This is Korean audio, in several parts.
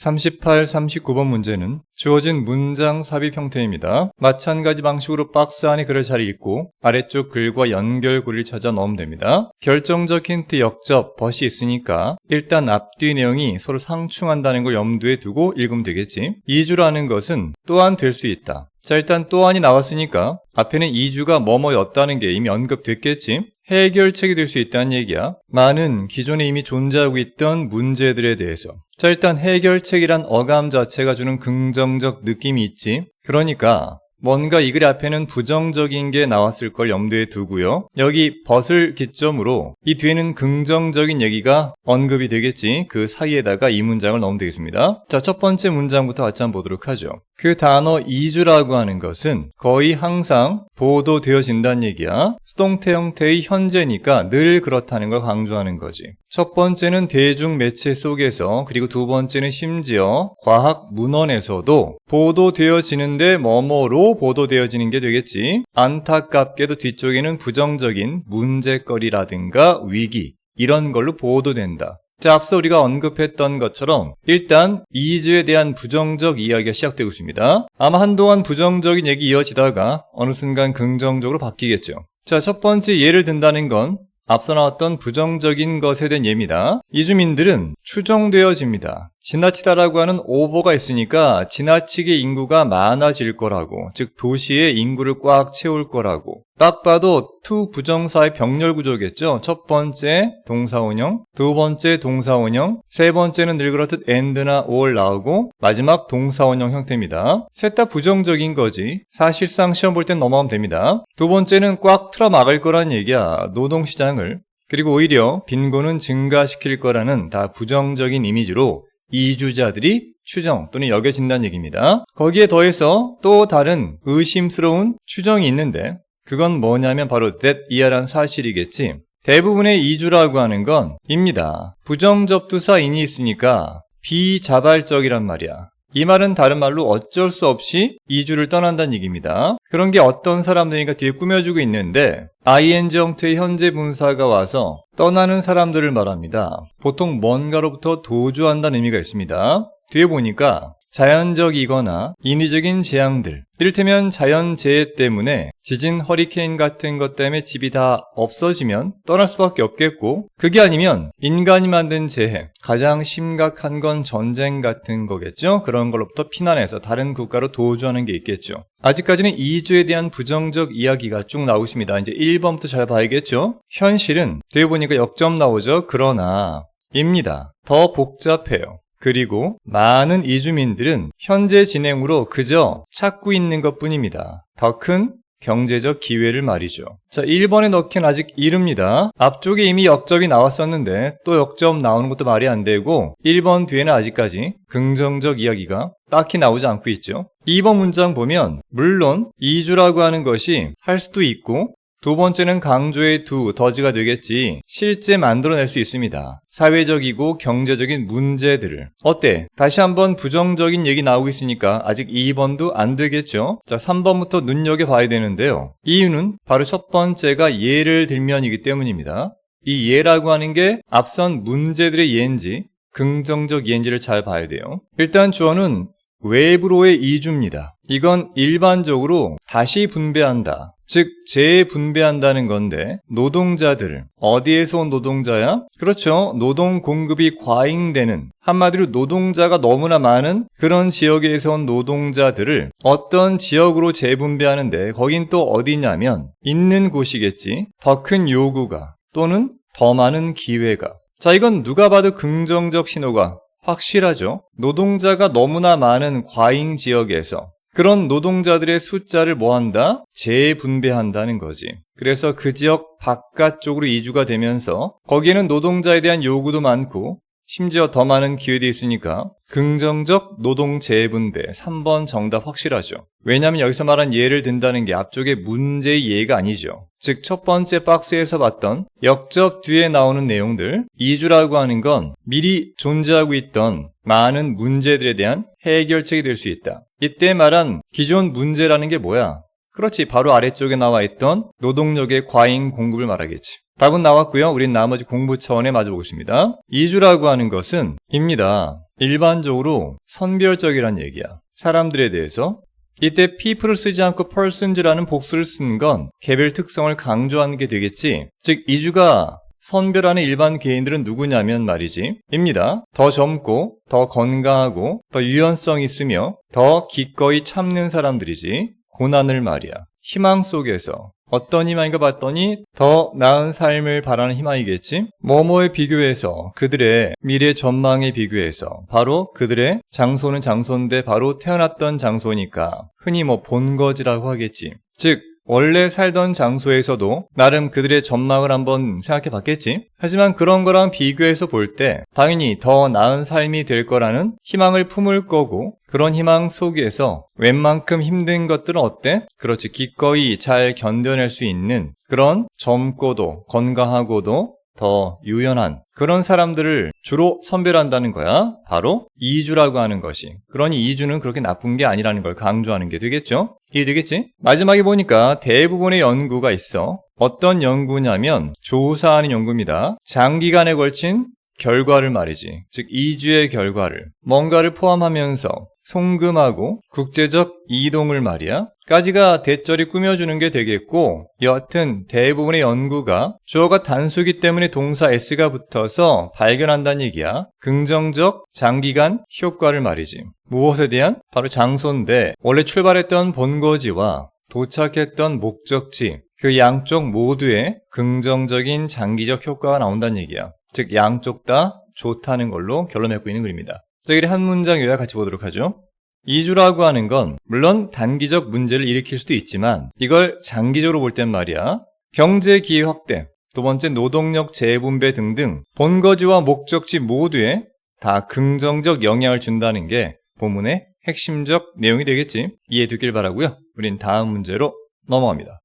38, 39번 문제는 주어진 문장 삽입 형태입니다. 마찬가지 방식으로 박스 안에 글을 잘 읽고 아래쪽 글과 연결고리를 찾아 넣으면 됩니다. 결정적 힌트 역접, 벗이 있으니까 일단 앞뒤 내용이 서로 상충한다는 걸 염두에 두고 읽으면 되겠지. 이주라는 것은 또한 될 수 있다. 자, 일단 또한이 나왔으니까 앞에는 이주가 뭐뭐였다는 게 이미 언급됐겠지. 해결책이 될 수 있다는 얘기야. 많은 기존에 이미 존재하고 있던 문제들에 대해서. 자, 일단 해결책이란 어감 자체가 주는 긍정적 느낌이 있지. 그러니까 뭔가 이 글 앞에는 부정적인 게 나왔을 걸 염두에 두고요. 여기 벗을 기점으로 이 뒤에는 긍정적인 얘기가 언급이 되겠지. 그 사이에다가 이 문장을 넣으면 되겠습니다. 자, 첫 번째 문장부터 같이 한번 보도록 하죠. 그 단어 이주라고 하는 것은 거의 항상 보도되어진다는 얘기야. 수동태 형태의 현재니까 늘 그렇다는 걸 강조하는 거지. 첫 번째는 대중 매체 속에서, 그리고 두 번째는 심지어 과학 문헌에서도 보도되어지는데 뭐뭐로 보도되어지는 게 되겠지. 안타깝게도 뒤쪽에는 부정적인 문제거리라든가 위기, 이런 걸로 보도된다. 자, 앞서 우리가 언급했던 것처럼 일단 이주에 대한 부정적 이야기가 시작되고 있습니다. 아마 한동안 부정적인 얘기 이어지다가 어느 순간 긍정적으로 바뀌겠죠. 자, 첫 번째 예를 든다는 건 앞서 나왔던 부정적인 것에 대한 예입니다. 이주민들은 추정되어집니다. 지나치다라고 하는 오버가 있으니까 지나치게 인구가 많아질 거라고, 즉 도시의 인구를 꽉 채울 거라고. 딱 봐도 to 부정사의 병렬 구조겠죠. 첫 번째 동사원형, 두 번째 동사원형, 세 번째는 늘 그렇듯 and나 or 나오고 마지막 동사원형 형태입니다. 셋 다 부정적인 거지. 사실상 시험 볼 땐 넘어가면 됩니다. 두 번째는 꽉 틀어막을 거란 얘기야. 노동시장을. 그리고 오히려 빈곤은 증가시킬 거라는 다 부정적인 이미지로 이주자들이 추정 또는 여겨진다는 얘기입니다. 거기에 더해서 또 다른 의심스러운 추정이 있는데 그건 뭐냐면 바로 that 이하란 사실이겠지. 대부분의 이주라고 하는 건 입니다. 부정접두사 인이 있으니까 비자발적이란 말이야. 이 말은 다른 말로 어쩔 수 없이 이주를 떠난다는 얘기입니다. 그런 게 어떤 사람들이니까 뒤에 꾸며주고 있는데 ing 형태의 현재 분사가 와서 떠나는 사람들을 말합니다. 보통 뭔가로부터 도주한다는 의미가 있습니다. 뒤에 보니까 자연적이거나 인위적인 재앙들, 이를테면 자연재해 때문에 지진, 허리케인 같은 것 때문에 집이 다 없어지면 떠날 수밖에 없겠고, 그게 아니면 인간이 만든 재해, 가장 심각한 건 전쟁 같은 거겠죠. 그런 걸로부터 피난해서 다른 국가로 도주하는 게 있겠죠. 아직까지는 이주에 대한 부정적 이야기가 쭉 나오고 있습니다. 이제 1번부터 잘 봐야겠죠. 현실은 뒤에 보니까 역점 나오죠. 그러나 입니다. 더 복잡해요. 그리고 많은 이주민들은 현재 진행으로 그저 찾고 있는 것뿐입니다. 더 큰 경제적 기회를 말이죠. 자, 1번에 넣기는 아직 이릅니다. 앞쪽에 이미 역점이 나왔었는데 또 역점 나오는 것도 말이 안 되고 1번 뒤에는 아직까지 긍정적 이야기가 딱히 나오지 않고 있죠. 2번 문장 보면 물론 이주라고 하는 것이 할 수도 있고 두 번째는 강조의 두, 더즈가 되겠지. 실제 만들어낼 수 있습니다. 사회적이고 경제적인 문제들을. 어때? 다시 한번 부정적인 얘기 나오고 있으니까 아직 2번도 안 되겠죠? 자, 3번부터 눈여겨봐야 되는데요. 이유는 바로 첫 번째가 예를 들면이기 때문입니다. 이 예라고 하는 게 앞선 문제들의 예인지 긍정적 예인지를 잘 봐야 돼요. 일단 주어는 외부로의 이주입니다. 이건 일반적으로 다시 분배한다. 즉 재분배한다는 건데 노동자들을 어디에서 온 노동자야? 그렇죠. 노동 공급이 과잉되는, 한마디로 노동자가 너무나 많은 그런 지역에서 온 노동자들을 어떤 지역으로 재분배하는데 거긴 또 어디냐면 있는 곳이겠지. 더 큰 요구가 또는 더 많은 기회가. 자, 이건 누가 봐도 긍정적 신호가 확실하죠. 노동자가 너무나 많은 과잉 지역에서 그런 노동자들의 숫자를 뭐한다? 재분배한다는 거지. 그래서 그 지역 바깥쪽으로 이주가 되면서 거기에는 노동자에 대한 요구도 많고 심지어 더 많은 기회도 있으니까 긍정적 노동 재분배 3번 정답 확실하죠. 왜냐하면 여기서 말한 예를 든다는 게 앞쪽에 문제의 예가 아니죠. 즉 첫 번째 박스에서 봤던 역접 뒤에 나오는 내용들, 이주라고 하는 건 미리 존재하고 있던 많은 문제들에 대한 해결책이 될 수 있다. 이때 말한 기존 문제라는 게 뭐야? 그렇지, 바로 아래쪽에 나와 있던 노동력의 과잉 공급을 말하겠지. 답은 나왔고요. 우린 나머지 공부 차원에 맞아보겠습니다. 이주라고 하는 것은 입니다. 일반적으로 선별적이란 얘기야. 사람들에 대해서. 이때 people을 쓰지 않고 persons라는 복수를 쓴 건 개별 특성을 강조하는 게 되겠지. 즉 이주가 선별하는 일반 개인들은 누구냐면 말이지 입니다. 더 젊고 더 건강하고 더 유연성 있으며 더 기꺼이 참는 사람들이지. 고난을 말이야. 희망 속에서 어떤 희망인가 봤더니 더 나은 삶을 바라는 희망이겠지. 뭐뭐에 비교해서 그들의 미래 전망에 비교해서 바로 그들의 장소는 장소인데 바로 태어났던 장소니까 흔히 본거지라고 하겠지. 즉 원래 살던 장소에서도 나름 그들의 전망을 한번 생각해 봤겠지. 하지만 그런 거랑 비교해서 볼 때 당연히 더 나은 삶이 될 거라는 희망을 품을 거고 그런 희망 속에서 웬만큼 힘든 것들은 어때? 그렇지. 기꺼이 잘 견뎌낼 수 있는 그런 젊고도 건강하고도 더 유연한 그런 사람들을 주로 선별한다는 거야. 바로 이주라고 하는 것이. 그러니 이주는 그렇게 나쁜 게 아니라는 걸 강조하는 게 되겠죠? 이해되겠지? 마지막에 보니까 대부분의 연구가 있어. 어떤 연구냐면 조사하는 연구입니다. 장기간에 걸친 결과를 말이지. 즉 이주의 결과를 뭔가를 포함하면서 송금하고 국제적 이동을 말이야. 까지가 대절이 꾸며주는 게 되겠고 여하튼 대부분의 연구가 주어가 단수기 때문에 동사 s가 붙어서 발견한다는 얘기야. 긍정적 장기간 효과를 말이지. 무엇에 대한? 바로 장소인데 원래 출발했던 본거지와 도착했던 목적지 그 양쪽 모두에 긍정적인 장기적 효과가 나온다는 얘기야. 즉 양쪽 다 좋다는 걸로 결론 맺고 있는 글입니다. 자, 이제 한 문장 요약 같이 보도록 하죠. 이주라고 하는 건 물론 단기적 문제를 일으킬 수도 있지만 이걸 장기적으로 볼 땐 말이야. 경제 기회 확대, 두 번째 노동력 재분배 등등 본거지와 목적지 모두에 다 긍정적 영향을 준다는 게 본문의 핵심적 내용이 되겠지. 이해되길 바라고요. 우린 다음 문제로 넘어갑니다.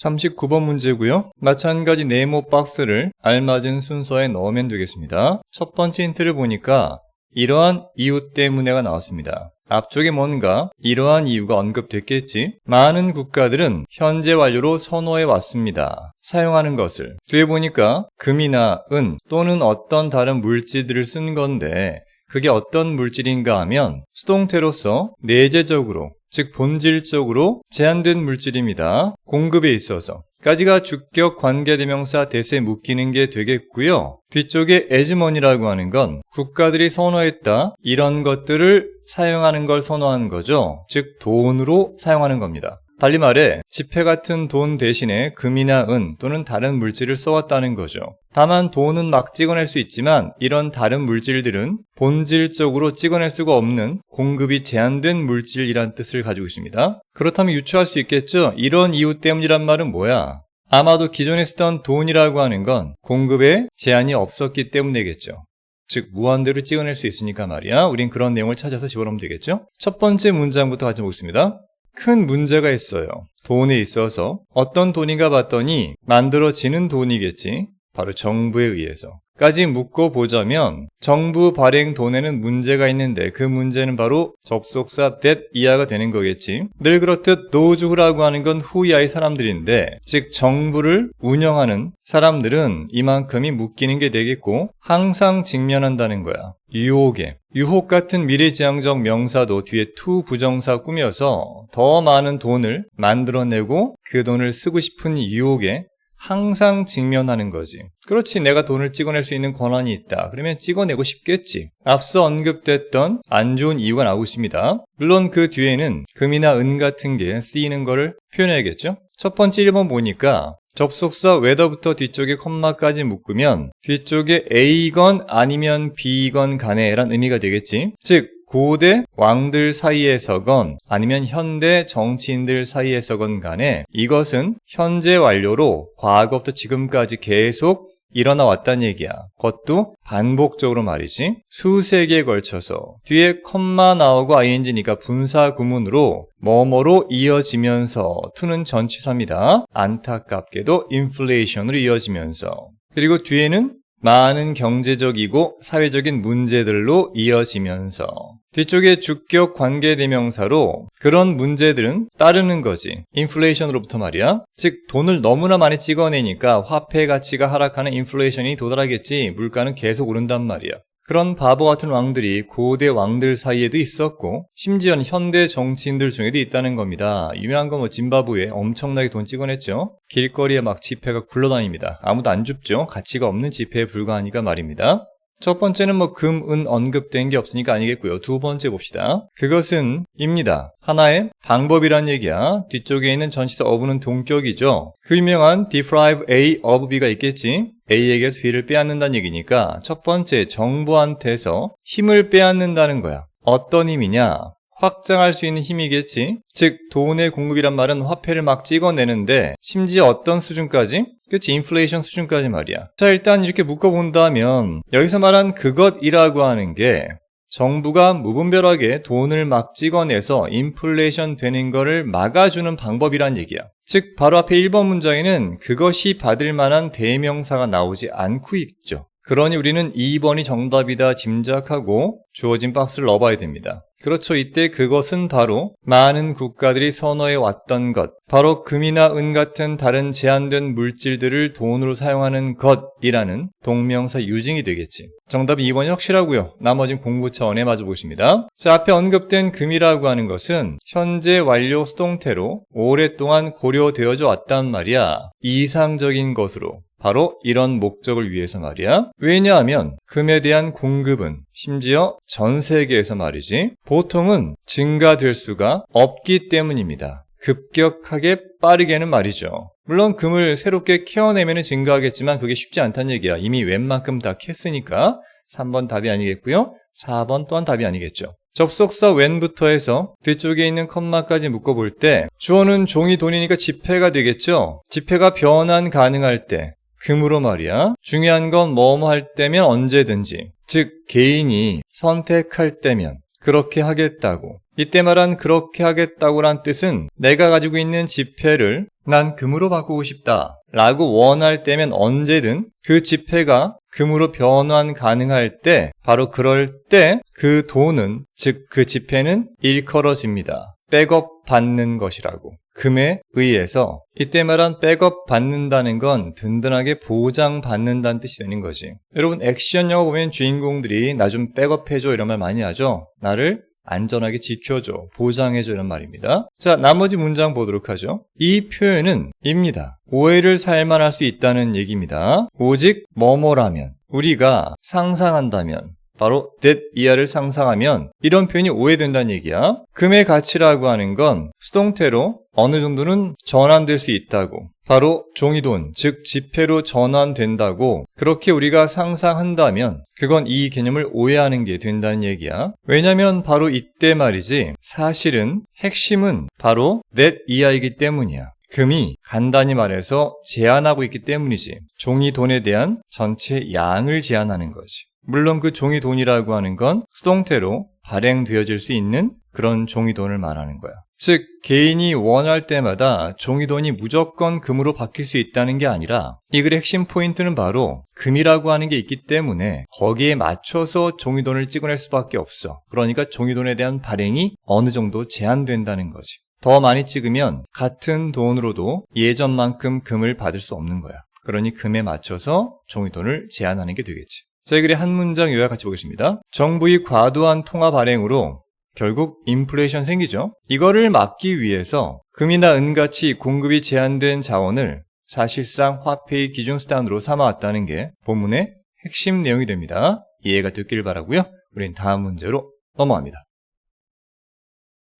39번 문제고요. 마찬가지 네모 박스를 알맞은 순서에 넣으면 되겠습니다. 첫 번째 힌트를 보니까 이러한 이유 때문에가 나왔습니다. 앞쪽에 뭔가 이러한 이유가 언급됐겠지. 많은 국가들은 현재 완료로 선호해 왔습니다. 사용하는 것을. 뒤에 보니까 금이나 은 또는 어떤 다른 물질들을 쓴 건데 그게 어떤 물질인가 하면 수동태로서 내재적으로 즉 본질적으로 제한된 물질입니다. 공급에 있어서. 까지가 주격 관계대명사 대세에 묶이는 게 되겠고요. 뒤쪽에 에즈머니라고 하는 건 국가들이 선호했다. 이런 것들을 사용하는 걸 선호하는 거죠. 즉 돈으로 사용하는 겁니다. 달리 말해 지폐 같은 돈 대신에 금이나 은 또는 다른 물질을 써왔다는 거죠. 다만 돈은 막 찍어낼 수 있지만 이런 다른 물질들은 본질적으로 찍어낼 수가 없는 공급이 제한된 물질이란 뜻을 가지고 있습니다. 그렇다면 유추할 수 있겠죠? 이런 이유 때문이란 말은 뭐야? 아마도 기존에 쓰던 돈이라고 하는 건 공급에 제한이 없었기 때문이겠죠. 즉 무한대로 찍어낼 수 있으니까 말이야. 우린 그런 내용을 찾아서 집어넣으면 되겠죠? 첫 번째 문장부터 같이 보겠습니다. 큰 문제가 있어요. 돈에 있어서 어떤 돈인가 봤더니 만들어지는 돈이겠지. 바로 정부에 의해서. 까지 묻고 보자면 정부 발행 돈에는 문제가 있는데 그 문제는 바로 접속사 that 이하가 되는 거겠지. 늘 그렇듯 노주라고 하는 건 후이하의 사람들인데 즉 정부를 운영하는 사람들은 이만큼이 묶이는 게 되겠고 항상 직면한다는 거야. 유혹에. 유혹 같은 미래지향적 명사도 뒤에 to 부정사 꾸며서 더 많은 돈을 만들어내고 그 돈을 쓰고 싶은 유혹에 항상 직면하는 거지. 그렇지, 내가 돈을 찍어낼 수 있는 권한이 있다. 그러면 찍어내고 싶겠지. 앞서 언급됐던 안 좋은 이유가 나오고 있습니다. 물론 그 뒤에는 금이나 은 같은 게 쓰이는 거를 표현해야겠죠. 첫 번째 1번 보니까 접속사 whether부터 뒤쪽에 콤마까지 묶으면 뒤쪽에 A건 아니면 B건 간에 란 의미가 되겠지. 즉 고대 왕들 사이에서건 아니면 현대 정치인들 사이에서건 간에 이것은 현재 완료로 과거부터 지금까지 계속 일어나 왔다는 얘기야. 그것도 반복적으로 말이지. 수세 개에 걸쳐서 뒤에 컴마 나오고 ing니까 분사 구문으로 뭐뭐로 이어지면서 to는 전치사입니다. 안타깝게도 인플레이션으로 이어지면서 그리고 뒤에는 많은 경제적이고 사회적인 문제들로 이어지면서 뒤쪽에 주격 관계대명사로 그런 문제들은 따르는 거지. 인플레이션으로부터 말이야. 즉 돈을 너무나 많이 찍어내니까 화폐 가치가 하락하는 인플레이션이 도달하겠지. 물가는 계속 오른단 말이야. 그런 바보 같은 왕들이 고대 왕들 사이에도 있었고 심지어는 현대 정치인들 중에도 있다는 겁니다. 유명한 건 짐바브웨에 엄청나게 돈 찍어냈죠. 길거리에 막 지폐가 굴러다닙니다. 아무도 안 줍죠. 가치가 없는 지폐에 불과하니까 말입니다. 첫 번째는 금, 은 언급된 게 없으니까 아니겠고요. 두 번째 봅시다. 그것은 입니다. 하나의 방법이란 얘기야. 뒤쪽에 있는 전치사 of는 동격이죠. 그 유명한 deprive A of B가 있겠지. A에게서 B를 빼앗는다는 얘기니까 첫 번째 정부한테서 힘을 빼앗는다는 거야. 어떤 힘이냐? 확장할 수 있는 힘이겠지. 즉 돈의 공급이란 말은 화폐를 막 찍어내는데 심지어 어떤 수준까지? 그치, 인플레이션 수준까지 말이야. 자, 일단 이렇게 묶어본다면 여기서 말한 그것이라고 하는 게 정부가 무분별하게 돈을 막 찍어내서 인플레이션 되는 거를 막아주는 방법이란 얘기야. 즉 바로 앞에 1번 문장에는 그것이 받을 만한 대명사가 나오지 않고 있죠. 그러니 우리는 2번이 정답이다 짐작하고 주어진 박스를 넣어봐야 됩니다. 그렇죠. 이때 그것은 바로 많은 국가들이 선호해 왔던 것, 바로 금이나 은 같은 다른 제한된 물질들을 돈으로 사용하는 것이라는 동명사 유징이 되겠지. 정답 2번이 확실하고요. 나머진 공부 차원에 마저 보십니다. 자, 앞에 언급된 금이라고 하는 것은 현재 완료 수동태로 오랫동안 고려되어져 왔단 말이야. 이상적인 것으로. 바로 이런 목적을 위해서 말이야. 왜냐하면 금에 대한 공급은 심지어 전 세계에서 말이지 보통은 증가될 수가 없기 때문입니다. 급격하게 빠르게는 말이죠. 물론 금을 새롭게 캐어내면 증가하겠지만 그게 쉽지 않다는 얘기야. 이미 웬만큼 다 캤으니까 3번 답이 아니겠고요. 4번 또한 답이 아니겠죠. 접속사 when부터 해서 뒤쪽에 있는 컴마까지 묶어볼 때 주어는 종이 돈이니까 지폐가 되겠죠. 지폐가 변환 가능할 때 금으로 말이야. 중요한 건 뭐뭐 할 때면 언제든지. 즉 개인이 선택할 때면 그렇게 하겠다고. 이때 말한 그렇게 하겠다고란 뜻은 내가 가지고 있는 지폐를 난 금으로 바꾸고 싶다 라고 원할 때면 언제든 그 지폐가 금으로 변환 가능할 때 바로 그럴 때 그 돈은 즉 그 지폐는 일컬어집니다. 백업 받는 것이라고. 금에 의해서 이때 말한 백업 받는다는 건 든든하게 보장받는다는 뜻이 되는 거지. 여러분 액션 영화 보면 주인공들이 나 좀 백업해줘 이런 말 많이 하죠. 나를 안전하게 지켜줘, 보장해줘 이런 말입니다. 자, 나머지 문장 보도록 하죠. 이 표현은 입니다. 오해를 살만할 수 있다는 얘기입니다. 오직 뭐뭐라면, 우리가 상상한다면, 바로 that 이하를 상상하면 이런 표현이 오해된다는 얘기야. 금의 가치라고 하는 건 수동태로 어느 정도는 전환될 수 있다고. 바로 종이돈, 즉 지폐로 전환된다고 그렇게 우리가 상상한다면 그건 이 개념을 오해하는 게 된다는 얘기야. 왜냐면 바로 이때 말이지 사실은 핵심은 바로 that 이하이기 때문이야. 금이 간단히 말해서 제한하고 있기 때문이지. 종이돈에 대한 전체 양을 제한하는 거지. 물론 그 종이돈이라고 하는 건 수동태로 발행되어질 수 있는 그런 종이돈을 말하는 거야. 즉 개인이 원할 때마다 종이돈이 무조건 금으로 바뀔 수 있다는 게 아니라 이 글의 핵심 포인트는 바로 금이라고 하는 게 있기 때문에 거기에 맞춰서 종이돈을 찍어낼 수밖에 없어. 그러니까 종이돈에 대한 발행이 어느 정도 제한된다는 거지. 더 많이 찍으면 같은 돈으로도 예전만큼 금을 받을 수 없는 거야. 그러니 금에 맞춰서 종이돈을 제한하는 게 되겠지. 자, 이 글의 한 문장 요약 같이 보겠습니다. 정부의 과도한 통화 발행으로 결국 인플레이션 생기죠. 이거를 막기 위해서 금이나 은같이 공급이 제한된 자원을 사실상 화폐의 기준 수단으로 삼아왔다는 게 본문의 핵심 내용이 됩니다. 이해가 됐길 바라고요. 우린 다음 문제로 넘어갑니다.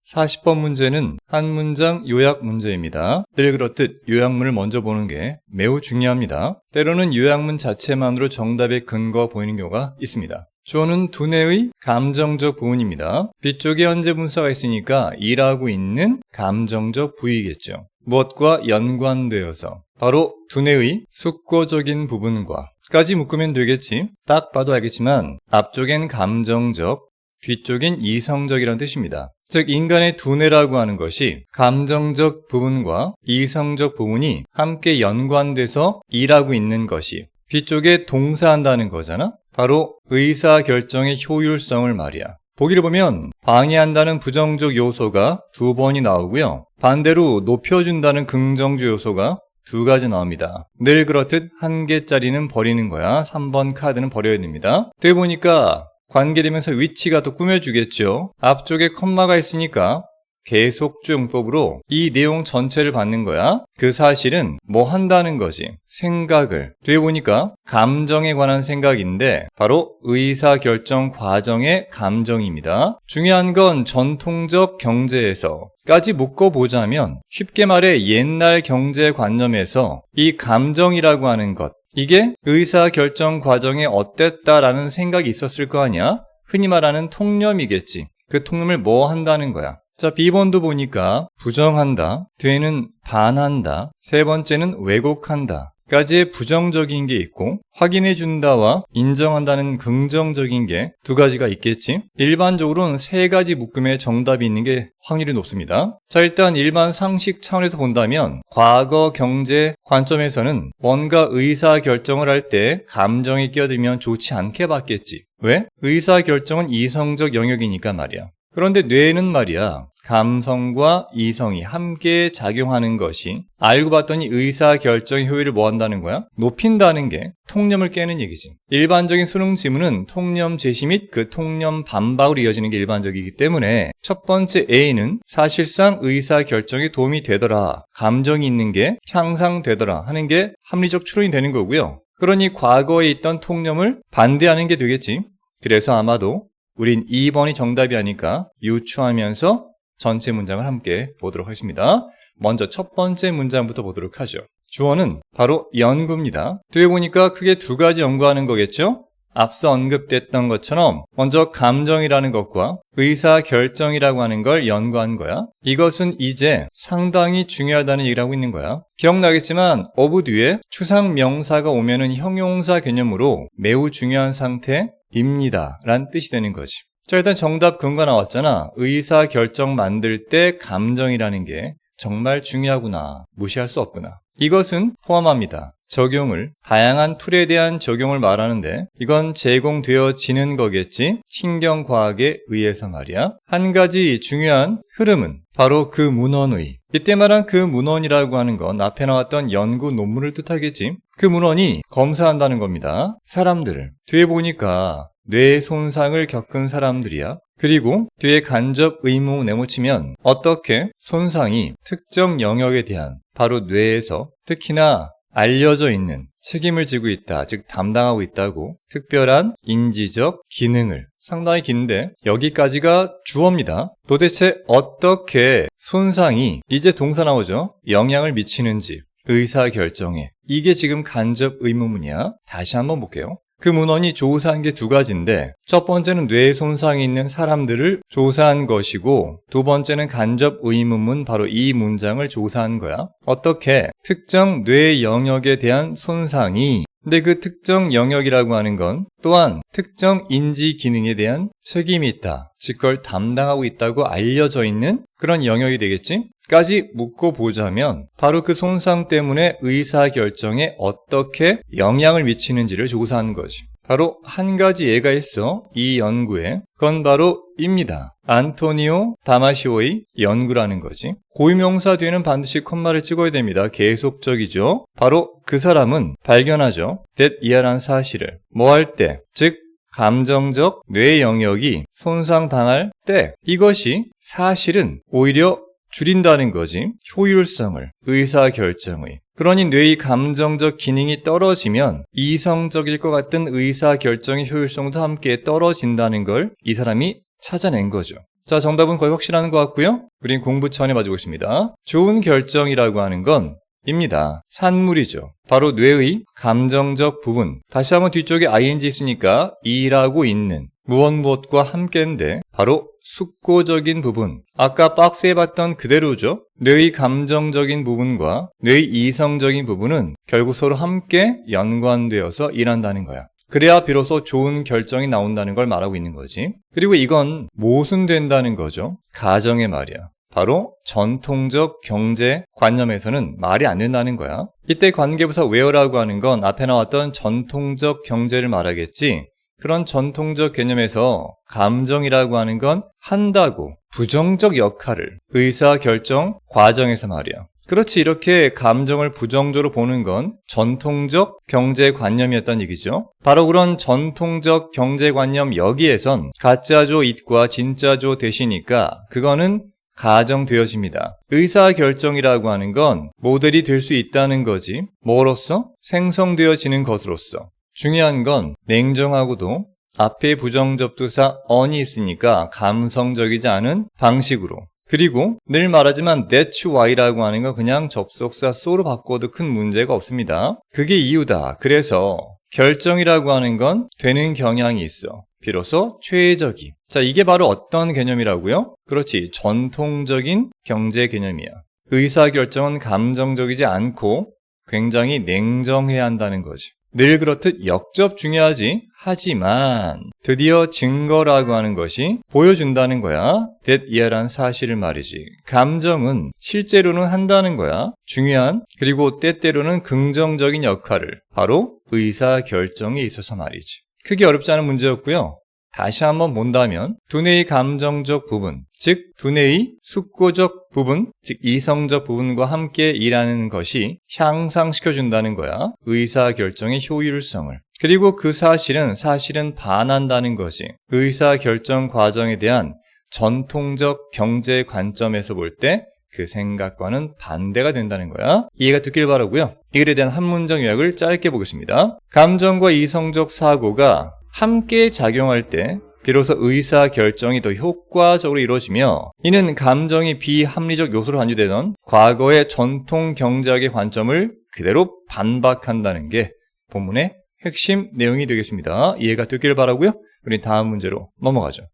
40번 문제는 한 문장 요약 문제입니다. 늘 그렇듯 요약문을 먼저 보는 게 매우 중요합니다. 때로는 요약문 자체만으로 정답의 근거가 보이는 경우가 있습니다. 주어는 두뇌의 감정적 부분입니다. 뒤쪽에 현재 분사가 있으니까 일하고 있는 감정적 부위겠죠. 무엇과 연관되어서 바로 두뇌의 숙고적인 부분과 까지 묶으면 되겠지. 딱 봐도 알겠지만 앞쪽엔 감정적, 뒤쪽엔 이성적이라는 뜻입니다. 즉 인간의 두뇌라고 하는 것이 감정적 부분과 이성적 부분이 함께 연관돼서 일하고 있는 것이 뒤쪽에 동사한다는 거잖아. 바로 의사결정의 효율성을 말이야. 보기를 보면 방해한다는 부정적 요소가 2번이 나오고요. 반대로 높여준다는 긍정적 요소가 두 가지 나옵니다. 늘 그렇듯 한 개짜리는 버리는 거야. 3번 카드는 버려야 됩니다. 되게 보니까 관계되면서 위치가 또 꾸며주겠죠. 앞쪽에 컴마가 있으니까 계속주 용법으로 이 내용 전체를 받는 거야. 그 사실은 뭐 한다는 거지. 생각을. 뒤에 보니까 감정에 관한 생각인데 바로 의사결정 과정의 감정입니다. 중요한 건 전통적 경제에서까지 묶어보자면 쉽게 말해 옛날 경제관념에서 이 감정이라고 하는 것, 이게 의사결정 과정에 어땠다라는 생각이 있었을 거 아니야? 흔히 말하는 통념이겠지. 그 통념을 뭐 한다는 거야. 자, B번도 보니까 부정한다, 뒤에는 반한다, 세 번째는 왜곡한다 까지의 부정적인 게 있고 확인해준다와 인정한다는 긍정적인 게 두 가지가 있겠지. 일반적으로는 세 가지 묶음에 정답이 있는 게 확률이 높습니다. 자, 일단 일반 상식 차원에서 본다면 과거 경제 관점에서는 뭔가 의사결정을 할 때 감정이 끼어들면 좋지 않게 봤겠지. 왜? 의사결정은 이성적 영역이니까 말이야. 그런데 뇌는 말이야, 감성과 이성이 함께 작용하는 것이 알고 봤더니 의사결정 효율을 뭐 한다는 거야? 높인다는 게 통념을 깨는 얘기지. 일반적인 수능 지문은 통념 제시 및 그 통념 반박으로 이어지는 게 일반적이기 때문에 첫 번째 A는 사실상 의사결정에 도움이 되더라, 감정이 있는 게 향상되더라 하는 게 합리적 추론이 되는 거고요. 그러니 과거에 있던 통념을 반대하는 게 되겠지. 그래서 아마도 우린 2번이 정답이 아닐까 유추하면서 전체 문장을 함께 보도록 하겠습니다. 먼저 첫 번째 문장부터 보도록 하죠. 주어는 바로 연구입니다. 뒤에 보니까 크게 두 가지 연구하는 거겠죠? 앞서 언급됐던 것처럼 먼저 감정이라는 것과 의사결정이라고 하는 걸 연구한 거야. 이것은 이제 상당히 중요하다는 얘기를 하고 있는 거야. 기억나겠지만 of 뒤에 추상명사가 오면은 형용사 개념으로 매우 중요한 상태입니다 라는 뜻이 되는 거지. 자, 일단 정답 근거 나왔잖아. 의사결정 만들 때 감정이라는 게 정말 중요하구나, 무시할 수 없구나. 이것은 포함합니다. 적용을, 다양한 툴에 대한 적용을 말하는데 이건 제공되어지는 거겠지. 신경과학에 의해서 말이야. 한 가지 중요한 흐름은 바로 그 문헌의, 이때 말한 그 문헌이라고 하는 건 앞에 나왔던 연구 논문을 뜻하겠지. 그 문헌이 검사한다는 겁니다. 사람들을. 뒤에 보니까 뇌 손상을 겪은 사람들이야. 그리고 뒤에 간접 의무 내모치면 어떻게 손상이 특정 영역에 대한 바로 뇌에서 특히나 알려져 있는 책임을 지고 있다, 즉 담당하고 있다고, 특별한 인지적 기능을, 상당히 긴데 여기까지가 주어입니다. 도대체 어떻게 손상이, 이제 동사 나오죠, 영향을 미치는지 의사결정에, 이게 지금 간접 의무문이야. 다시 한번 볼게요. 그 문헌이 조사한 게 두 가지인데 첫 번째는 뇌 손상이 있는 사람들을 조사한 것이고 두 번째는 간접 의문문, 바로 이 문장을 조사한 거야. 어떻게? 특정 뇌 영역에 대한 손상이, 근데 그 특정 영역이라고 하는 건 또한 특정 인지 기능에 대한 책임이 있다, 즉 그걸 담당하고 있다고 알려져 있는 그런 영역이 되겠지? 까지 묶어보자면 바로 그 손상 때문에 의사결정에 어떻게 영향을 미치는지를 조사하는 거지. 바로 한 가지 예가 있어, 이 연구에. 그건 바로 입니다. 안토니오 다마시오의 연구라는 거지. 고유명사 뒤에는 반드시 콤마를 찍어야 됩니다. 계속적이죠. 바로 그 사람은 발견하죠. that 이하란 사실을 뭐 할 때, 즉 감정적 뇌 영역이 손상당할 때, 이것이 사실은 오히려 줄인다는 거지. 효율성을, 의사결정의. 그러니 뇌의 감정적 기능이 떨어지면 이성적일 것 같은 의사결정의 효율성도 함께 떨어진다는 걸 이 사람이 찾아낸 거죠. 자, 정답은 거의 확실한 것 같고요. 우린 공부 차원에 봐주고 있습니다. 좋은 결정이라고 하는 건 입니다. 산물이죠. 바로 뇌의 감정적 부분. 다시 한번 뒤쪽에 ing 있으니까 일하고 있는 무엇과 함께인데 바로 숙고적인 부분. 아까 박스에 봤던 그대로죠. 뇌의 감정적인 부분과 뇌의 이성적인 부분은 결국 서로 함께 연관되어서 일한다는 거야. 그래야 비로소 좋은 결정이 나온다는 걸 말하고 있는 거지. 그리고 이건 모순된다는 거죠. 가정의 말이야. 바로 전통적 경제 관념에서는 말이 안 된다는 거야. 이때 관계부사 where라고 하는 건 앞에 나왔던 전통적 경제를 말하겠지. 그런 전통적 개념에서 감정이라고 하는 건 한다고 부정적 역할을 의사결정 과정에서 말이야. 그렇지, 이렇게 감정을 부정적으로 보는 건 전통적 경제관념이었다는 얘기죠. 바로 그런 전통적 경제관념 여기에선 가짜죠 it과 진짜죠 that이니까 그거는 가정되어집니다. 의사결정이라고 하는 건 모델이 될 수 있다는 거지 뭐로써? 생성되어지는 것으로서. 중요한 건 냉정하고도 앞에 부정접두사 on이 있으니까 감성적이지 않은 방식으로. 그리고 늘 말하지만 that's why라고 하는 건 그냥 접속사 so로 바꿔도 큰 문제가 없습니다. 그게 이유다. 그래서 결정이라고 하는 건 되는 경향이 있어. 비로소 최적이. 자, 이게 바로 어떤 개념이라고요? 그렇지, 전통적인 경제 개념이야. 의사결정은 감정적이지 않고 굉장히 냉정해야 한다는 거지. 늘 그렇듯 역접 중요하지. 하지만 드디어 증거라고 하는 것이 보여준다는 거야. that year란 사실을 말이지. 감정은 실제로는 한다는 거야. 중요한 그리고 때때로는 긍정적인 역할을 바로 의사결정에 있어서 말이지. 크게 어렵지 않은 문제였고요. 다시 한번 본다면 두뇌의 감정적 부분, 즉 두뇌의 숙고적 부분, 즉 이성적 부분과 함께 일하는 것이 향상시켜준다는 거야. 의사결정의 효율성을. 그리고 그 사실은 반한다는 거지. 의사결정 과정에 대한 전통적 경제 관점에서 볼 때 그 생각과는 반대가 된다는 거야. 이해가 됐길 바라고요. 이 글에 대한 한 문장 요약을 짧게 보겠습니다. 감정과 이성적 사고가 함께 작용할 때 비로소 의사결정이 더 효과적으로 이루어지며 이는 감정이 비합리적 요소로 간주되던 과거의 전통 경제학의 관점을 그대로 반박한다는 게 본문의 핵심 내용이 되겠습니다. 이해가 됐길 바라고요. 우리 다음 문제로 넘어가죠.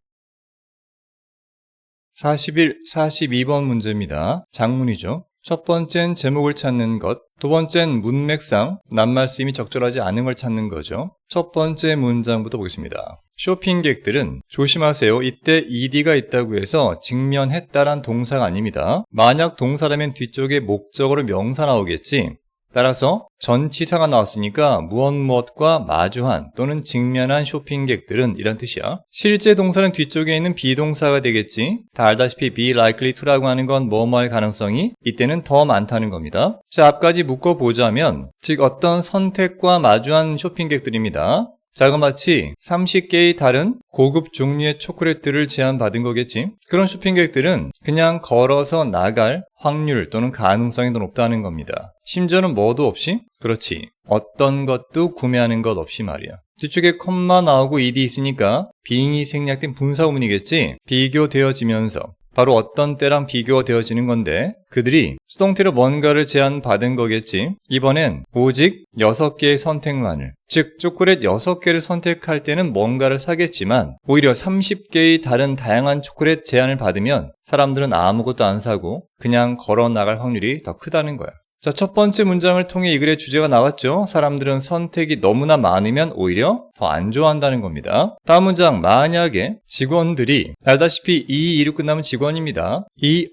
42번 문제입니다. 장문이죠. 첫 번째는 제목을 찾는 것, 두 번째는 문맥상 낱말쓰임이 적절하지 않은 걸 찾는 거죠. 첫 번째 문장부터 보겠습니다. 쇼핑객들은 조심하세요. 이때 ed가 있다고 해서 직면했다란 동사가 아닙니다. 만약 동사라면 뒤쪽에 목적어로 명사 나오겠지. 따라서 전치사가 나왔으니까 무엇과 마주한 또는 직면한 쇼핑객들은 이란 뜻이야. 실제 동사는 뒤쪽에 있는 비동사가 되겠지. 다 알다시피 be likely to라고 하는 건 뭐뭐 할 가능성이 이때는 더 많다는 겁니다. 자, 앞까지 묶어보자면 즉 어떤 선택과 마주한 쇼핑객들입니다. 자, 그럼 마치 30개의 다른 고급 종류의 초콜릿들을 제안받은 거겠지. 그런 쇼핑객들은 그냥 걸어서 나갈 확률 또는 가능성이 더 높다는 겁니다. 심지어는 뭐도 없이? 그렇지, 어떤 것도 구매하는 것 없이 말이야. 뒤쪽에 콤마 나오고 ed 있으니까 빙이 생략된 분사구문이겠지. 비교되어지면서 바로 어떤 때랑 비교가 되어지는 건데 그들이 수동태로 뭔가를 제안받은 거겠지. 이번엔 오직 6개의 선택만을, 즉 초콜릿 6개를 선택할 때는 뭔가를 사겠지만 오히려 30개의 다른 다양한 초콜릿 제안을 받으면 사람들은 아무것도 안 사고 그냥 걸어 나갈 확률이 더 크다는 거야. 자, 첫 번째 문장을 통해 이 글의 주제가 나왔죠. 사람들은 선택이 너무나 많으면 오히려 더 안 좋아한다는 겁니다. 다음 문장, 만약에 직원들이, 알다시피 이로 끝나면 직원입니다.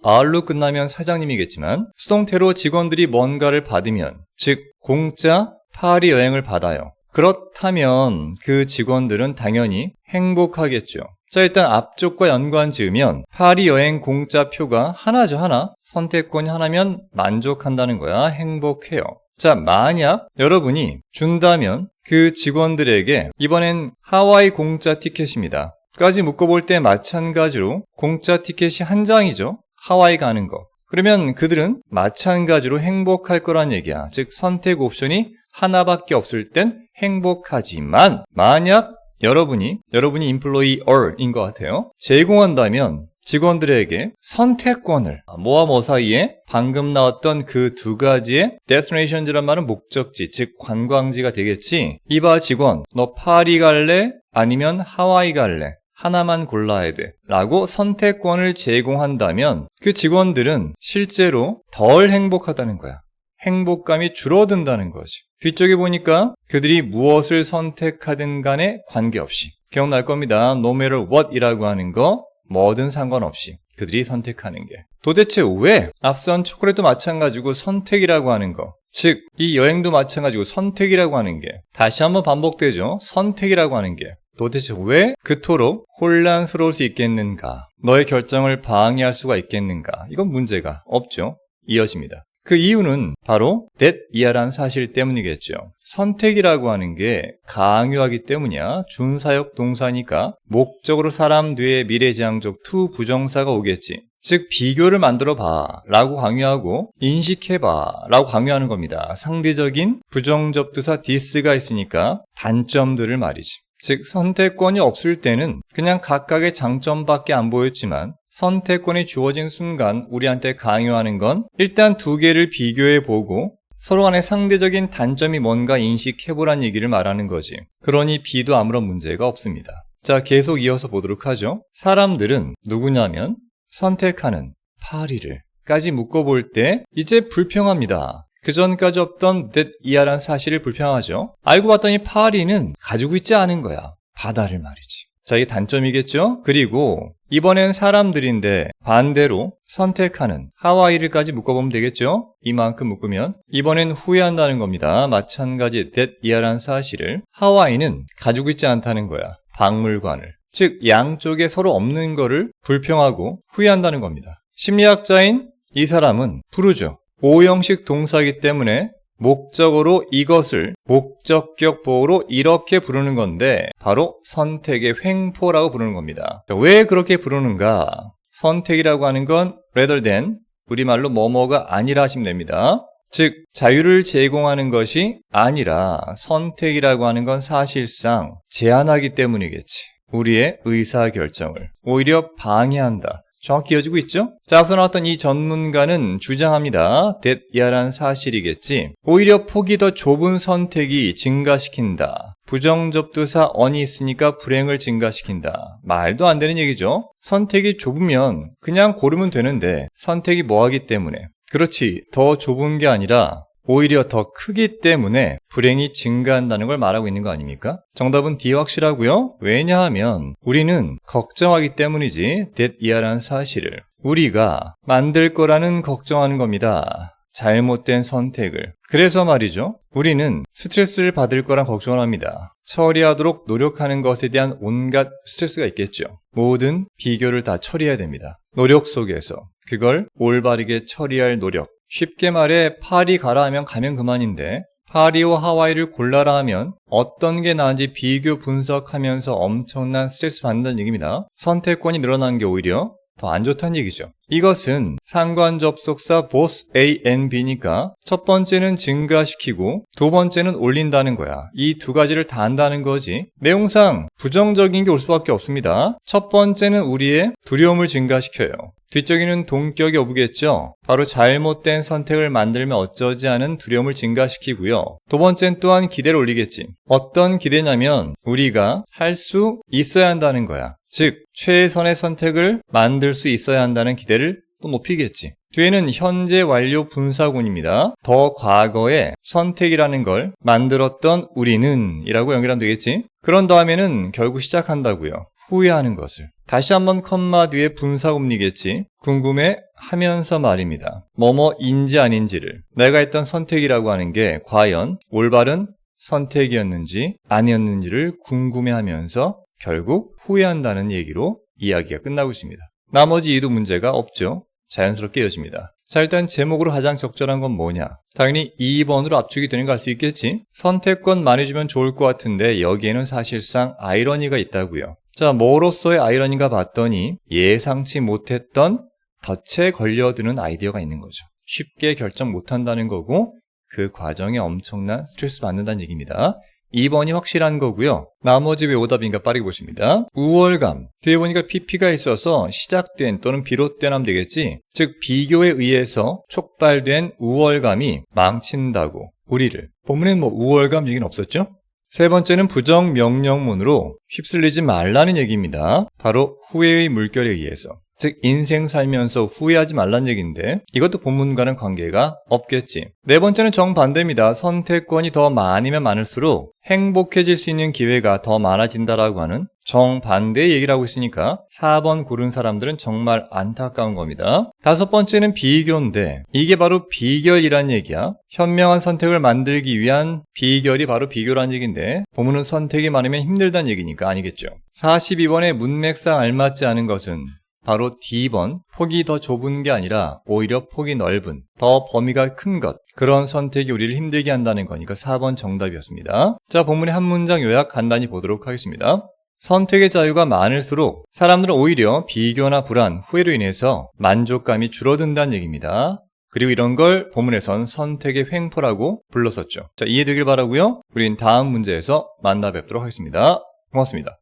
r로 끝나면 사장님이겠지만 수동태로 직원들이 뭔가를 받으면, 즉 공짜 파리 여행을 받아요. 그렇다면 그 직원들은 당연히 행복하겠죠. 자, 일단 앞쪽과 연관 지으면 파리 여행 공짜 표가 하나죠, 하나. 선택권이 하나면 만족한다는 거야. 행복해요. 자, 만약 여러분이 준다면 그 직원들에게 이번엔 하와이 공짜 티켓입니다. 까지 묶어볼 때 마찬가지로 공짜 티켓이 한 장이죠. 하와이 가는 거. 그러면 그들은 마찬가지로 행복할 거란 얘기야. 즉 선택 옵션이 하나밖에 없을 땐 행복하지만 만약 여러분이 employer인 것 같아요. 제공한다면 직원들에게 선택권을 뭐와 뭐 사이에 방금 나왔던 그 두 가지의 destinations란 말은 목적지, 즉 관광지가 되겠지. 이봐 직원, 너 파리 갈래? 아니면 하와이 갈래? 하나만 골라야 돼 라고 선택권을 제공한다면 그 직원들은 실제로 덜 행복하다는 거야. 행복감이 줄어든다는 거지. 뒤쪽에 보니까 그들이 무엇을 선택하든 간에 관계없이, 기억날 겁니다. no matter what 이라고 하는 거 뭐든 상관없이 그들이 선택하는 게. 도대체 왜 앞선 초콜릿도 마찬가지고 선택이라고 하는 거, 즉 이 여행도 마찬가지고 선택이라고 하는 게 다시 한번 반복되죠. 선택이라고 하는 게 도대체 왜 그토록 혼란스러울 수 있겠는가? 너의 결정을 방해할 수가 있겠는가? 이건 문제가 없죠. 이어집니다. 그 이유는 바로 that 이하라는 사실 때문이겠죠. 선택이라고 하는 게 강요하기 때문이야. 준사역 동사니까 목적으로 사람 뒤에 미래지향적 to 부정사가 오겠지. 즉 비교를 만들어 봐 라고 강요하고 인식해 봐 라고 강요하는 겁니다. 상대적인 부정접두사 this가 있으니까 단점들을 말이지. 즉 선택권이 없을 때는 그냥 각각의 장점밖에 안 보였지만 선택권이 주어진 순간 우리한테 강요하는 건 일단 두 개를 비교해 보고 서로 간의 상대적인 단점이 뭔가 인식해보란 얘기를 말하는 거지. 그러니 B도 아무런 문제가 없습니다. 자, 계속 이어서 보도록 하죠. 사람들은 누구냐면 선택하는 파리를 까지 묶어볼 때 이제 불평합니다. 그 전까지 없던 that 이하란 사실을 불평하죠. 알고 봤더니 파리는 가지고 있지 않은 거야. 바다를 말이지. 자, 이게 단점이겠죠? 그리고 이번엔 사람들인데 반대로 선택하는 하와이를까지 묶어보면 되겠죠? 이만큼 묶으면 이번엔 후회한다는 겁니다. 마찬가지 that 이하란 사실을 하와이는 가지고 있지 않다는 거야. 박물관을. 즉 양쪽에 서로 없는 거를 불평하고 후회한다는 겁니다. 심리학자인 이 사람은 부르죠. 오형식 동사이기 때문에 목적어로 이것을 목적격 보호로 이렇게 부르는 건데 바로 선택의 횡포라고 부르는 겁니다. 왜 그렇게 부르는가? 선택이라고 하는 건 rather than 우리말로 뭐뭐가 아니라 하시면 됩니다. 즉 자유를 제공하는 것이 아니라 선택이라고 하는 건 사실상 제한하기 때문이겠지. 우리의 의사결정을 오히려 방해한다. 정확히 이어지고 있죠? 자, 앞서 나왔던 이 전문가는 주장합니다. that 이하란 사실이겠지. 오히려 폭이 더 좁은 선택이 증가시킨다. 부정접두사 on이 있으니까 불행을 증가시킨다. 말도 안 되는 얘기죠. 선택이 좁으면 그냥 고르면 되는데 선택이 뭐하기 때문에. 그렇지, 더 좁은 게 아니라 오히려 더 크기 때문에 불행이 증가한다는 걸 말하고 있는 거 아닙니까? 정답은 D 확실하고요. 왜냐하면 우리는 걱정하기 때문이지 that 이하라는 사실을 우리가 만들 거라는 걱정하는 겁니다. 잘못된 선택을. 그래서 말이죠. 우리는 스트레스를 받을 거란 걱정을 합니다. 처리하도록 노력하는 것에 대한 온갖 스트레스가 있겠죠. 모든 비교를 다 처리해야 됩니다. 노력 속에서 그걸 올바르게 처리할 노력. 쉽게 말해 파리 가라 하면 가면 그만인데 파리와 하와이를 골라라 하면 어떤 게 나은지 비교 분석하면서 엄청난 스트레스 받는다는 얘기입니다. 선택권이 늘어난 게 오히려 더 안 좋다는 얘기죠. 이것은 상관접속사 both A and B니까 첫 번째는 증가시키고 두 번째는 올린다는 거야. 이 두 가지를 다 한다는 거지. 내용상 부정적인 게 올 수밖에 없습니다. 첫 번째는 우리의 두려움을 증가시켜요. 뒤쪽에는 동격이 오겠죠. 바로 잘못된 선택을 만들면 어쩌지 하는 두려움을 증가시키고요. 두 번째는 또한 기대를 올리겠지. 어떤 기대냐면 우리가 할 수 있어야 한다는 거야. 즉 최선의 선택을 만들 수 있어야 한다는 기대를 또 높이겠지. 뒤에는 현재 완료 분사군입니다. 더 과거에 선택이라는 걸 만들었던 우리는 이라고 연결하면 되겠지. 그런 다음에는 결국 시작한다고요. 후회하는 것을. 다시 한번 컴마 뒤에 분사구문이겠지. 궁금해 하면서 말입니다. 뭐뭐인지 아닌지를. 내가 했던 선택이라고 하는 게 과연 올바른 선택이었는지 아니었는지를 궁금해하면서 결국 후회한다는 얘기로 이야기가 끝나고 있습니다. 나머지 이도 문제가 없죠. 자연스럽게 이어집니다. 자, 일단 제목으로 가장 적절한 건 뭐냐? 당연히 2번으로 압축이 되는 거 알 수 있겠지? 선택권 많이 주면 좋을 것 같은데 여기에는 사실상 아이러니가 있다고요. 자, 뭐로서의 아이러니가 봤더니 예상치 못했던 덫에 걸려드는 아이디어가 있는 거죠. 쉽게 결정 못한다는 거고 그 과정에 엄청난 스트레스 받는다는 얘기입니다. 2번이 확실한 거고요. 나머지 왜 오답인가 빠르게 보십니다. 우월감. 뒤에 보니까 PP가 있어서 시작된 또는 비롯된 하면 되겠지. 즉 비교에 의해서 촉발된 우월감이 망친다고. 우리를. 본문엔 뭐 우월감 얘기는 없었죠? 세 번째는 부정명령문으로 휩쓸리지 말라는 얘기입니다. 바로 후회의 물결에 의해서. 즉 인생 살면서 후회하지 말란 얘기인데 이것도 본문과는 관계가 없겠지. 네 번째는 정반대입니다. 선택권이 더 많으면 많을수록 행복해질 수 있는 기회가 더 많아진다라고 하는 정반대의 얘기를 하고 있으니까 4번 고른 사람들은 정말 안타까운 겁니다. 다섯 번째는 비교인데 이게 바로 비결이란 얘기야. 현명한 선택을 만들기 위한 비결이 바로 비교란 얘기인데 본문은 선택이 많으면 힘들다는 얘기니까 아니겠죠. 42번의 문맥상 알맞지 않은 것은 바로 D번, 폭이 더 좁은 게 아니라 오히려 폭이 넓은, 더 범위가 큰 것, 그런 선택이 우리를 힘들게 한다는 거니까 4번 정답이었습니다. 자, 본문의 한 문장 요약 간단히 보도록 하겠습니다. 선택의 자유가 많을수록 사람들은 오히려 비교나 불안, 후회로 인해서 만족감이 줄어든다는 얘기입니다. 그리고 이런 걸 본문에선 선택의 횡포라고 불렀었죠. 자, 이해되길 바라고요. 우린 다음 문제에서 만나 뵙도록 하겠습니다. 고맙습니다.